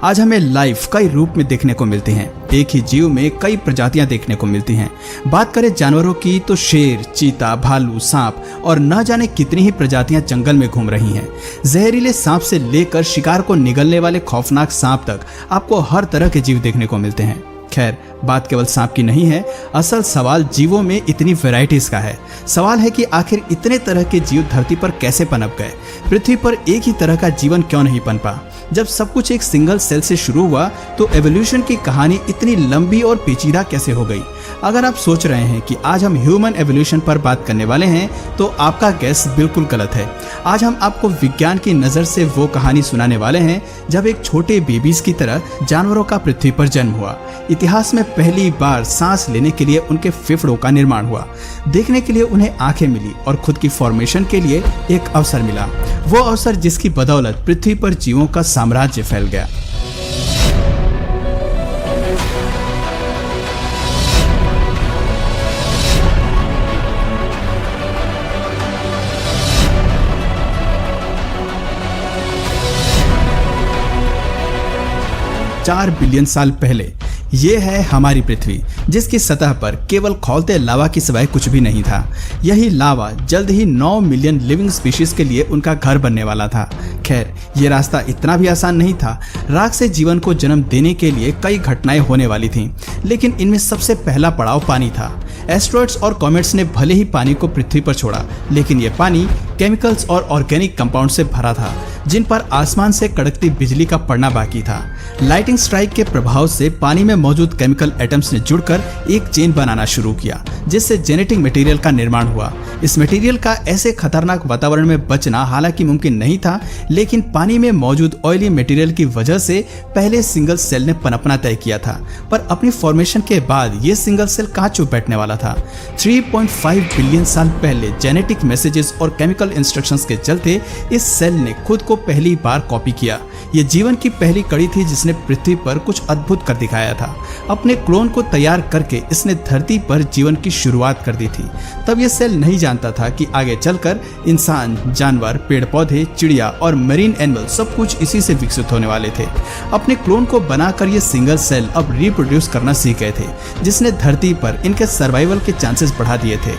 आज हमें लाइफ कई रूप में देखने को मिलती हैं। एक ही जीव में कई प्रजातियां देखने को मिलती हैं। बात करें जानवरों की तो शेर, चीता, भालू, सांप और न जाने कितनी ही प्रजातियां जंगल में घूम रही हैं। जहरीले सांप से लेकर शिकार को निगलने वाले खौफनाक सांप तक आपको हर तरह के जीव देखने को मिलते हैं। खैर, बात केवल सांप की नहीं है, असल सवाल जीवों में इतनी वैरायटीज का है। सवाल है कि आखिर इतने तरह के जीव धरती पर कैसे पनप गए? पृथ्वी पर एक ही तरह का जीवन क्यों नहीं पनपा? जब सब कुछ एक सिंगल सेल से शुरू हुआ तो एवोल्यूशन की कहानी इतनी लंबी और पेचीदा कैसे हो गई? अगर आप सोच रहे हैं कि आज हम ह्यूमन एवोल्यूशन पर बात करने वाले हैं तो आपका गैस बिल्कुल गलत है। आज हम आपको विज्ञान की नजर से वो कहानी सुनाने वाले हैं जब एक छोटे बेबीज की तरह जानवरों का पृथ्वी पर जन्म हुआ। इतिहास में पहली बार सांस लेने के लिए उनके फेफड़ों का निर्माण हुआ, देखने के लिए उन्हें आंखें मिली और खुद की फॉर्मेशन के लिए एक अवसर मिला। वो अवसर जिसकी बदौलत पृथ्वी पर जीवों का साम्राज्य फैल गया। चार बिलियन साल पहले ये है हमारी पृथ्वी, जिसकी सतह पर केवल खौलते लावा की सिवाय कुछ भी नहीं था। यही लावा जल्द ही 9 मिलियन लिविंग स्पीशीज के लिए उनका घर बनने वाला था। खैर, ये रास्ता इतना भी आसान नहीं था। राख से जीवन को जन्म देने के लिए कई घटनाएं होने वाली थीं, लेकिन इनमें सबसे पहला पड़ाव पानी था। एस्ट्रॉइड्स और कॉमेट्स ने भले ही पानी को पृथ्वी पर छोड़ा, लेकिन ये पानी केमिकल्स और ऑर्गेनिक कंपाउंड से भरा था, जिन पर आसमान से कड़कती बिजली का पड़ना बाकी था। लाइटिंग स्ट्राइक के प्रभाव से पानी में मौजूद केमिकल एटम्स ने जुड़कर एक चेन बनाना शुरू किया, जिससे जेनेटिक मटेरियल का निर्माण हुआ। इस मटेरियल का ऐसे खतरनाक वातावरण में बचना हालांकि मुमकिन नहीं था, लेकिन पानी में मौजूद ऑयली मटेरियल की वजह से पहले सिंगल सेल ने पनपना तय किया था। पर अपनी फॉर्मेशन के बाद ये सिंगल सेल कहाँ चुप बैठने वाला था? 3.5 बिलियन साल पहले जेनेटिक मैसेजेस और केमिकल इंस्ट्रक्शंस के चलते इस सेल ने खुद को पहली बार कॉपी किया। ये जीवन की पहली कड़ी थी जिसने पृथ्वी पर कुछ अद्भुत कर दिखाया था। अपने क्लोन को तैयार करके इसने धरती पर जीवन की शुरुआत कर दी थी। तब यह सेल नहीं जानता था कि आगे चलकर इंसान, जानवर, पेड़ पौधे, चिड़िया और मरीन एनिमल सब कुछ इसी से विकसित होने वाले थे। अपने क्लोन को बनाकर ये सिंगल सेल अब रिप्रोड्यूस करना सीख गए थे, जिसने धरती पर इनके सर्वाइवल के चांसेस बढ़ा दिए थे।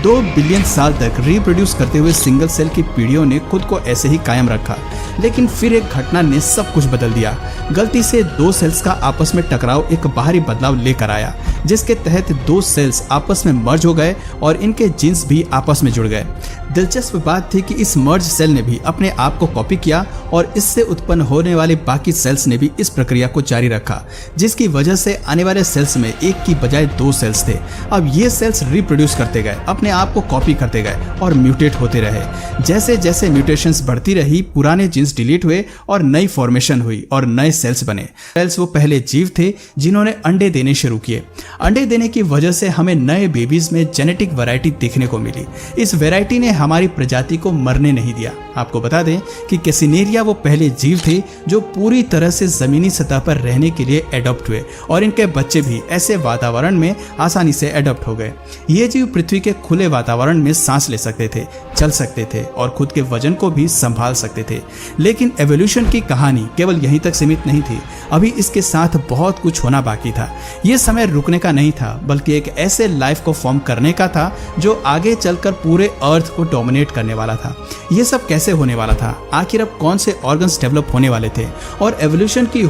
2 बिलियन साल तक रिप्रोड्यूस करते हुए सिंगल सेल की पीढ़ियों ने खुद को ऐसे ही कायम रखा, लेकिन फिर एक घटना ने सब कुछ बदल दिया। गलती से 2 सेल्स का आपस में टकराव एक बाहरी बदलाव लेकर आया, जिसके तहत 2 सेल्स आपस में मर्ज हो गए और इनके जीन्स भी आपस में जुड़ गए। दिलचस्प बात थी कि इस मर्ज सेल ने भी अपने आप को कॉपी किया और इससे उत्पन्न होने वाले बाकी सेल्स ने भी इस प्रक्रिया को जारी रखा, जिसकी वजह से आने वाले सेल्स में एक की बजाय 2 सेल्स थे। अब ये सेल्स रिप्रोड्यूस करते गए, अपने आप को कॉपी करते गए और म्यूटेट होते रहे। जैसे जैसे म्यूटेशंस बढ़ती रही, पुराने जीन्स डिलीट हुए और नई फॉर्मेशन हुई और नए सेल्स बने। सेल्स वो पहले जीव थे जिन्होंने अंडे देने शुरू किए। अंडे देने की वजह से हमें नए बेबीज में जेनेटिक वैरायटी देखने को मिली। इस वैरायटी ने हमारी प्रजाति को मरने नहीं दिया। आपको बता दें कि कैसिनेरिया वो पहले जीव थे जो पूरी तरह से जमीनी सतह पर रहने के लिए एडॉप्ट हुए और इनके बच्चे भी ऐसे वातावरण में आसानी से एडॉप्ट हो गए। ये जीव पृथ्वी के खुले वातावरण में सांस ले सकते थे, चल सकते थे और खुद के वजन को भी संभाल सकते थे। लेकिन एवोल्यूशन की कहानी केवल यहीं तक सीमित नहीं थी। अभी इसके साथ बहुत कुछ होना बाकी था। ये समय रुकने का नहीं था, बल्कि एक ऐसे लाइफ को फॉर्म करने का था जो आगे चलकर पूरे अर्थ को डोमिनेट करने वाला था। ये सब कैसे होने वाला था? आखिर अब कौन से ऑर्गन्स डेवलप होने वाले थे? और एवोल्यूशन की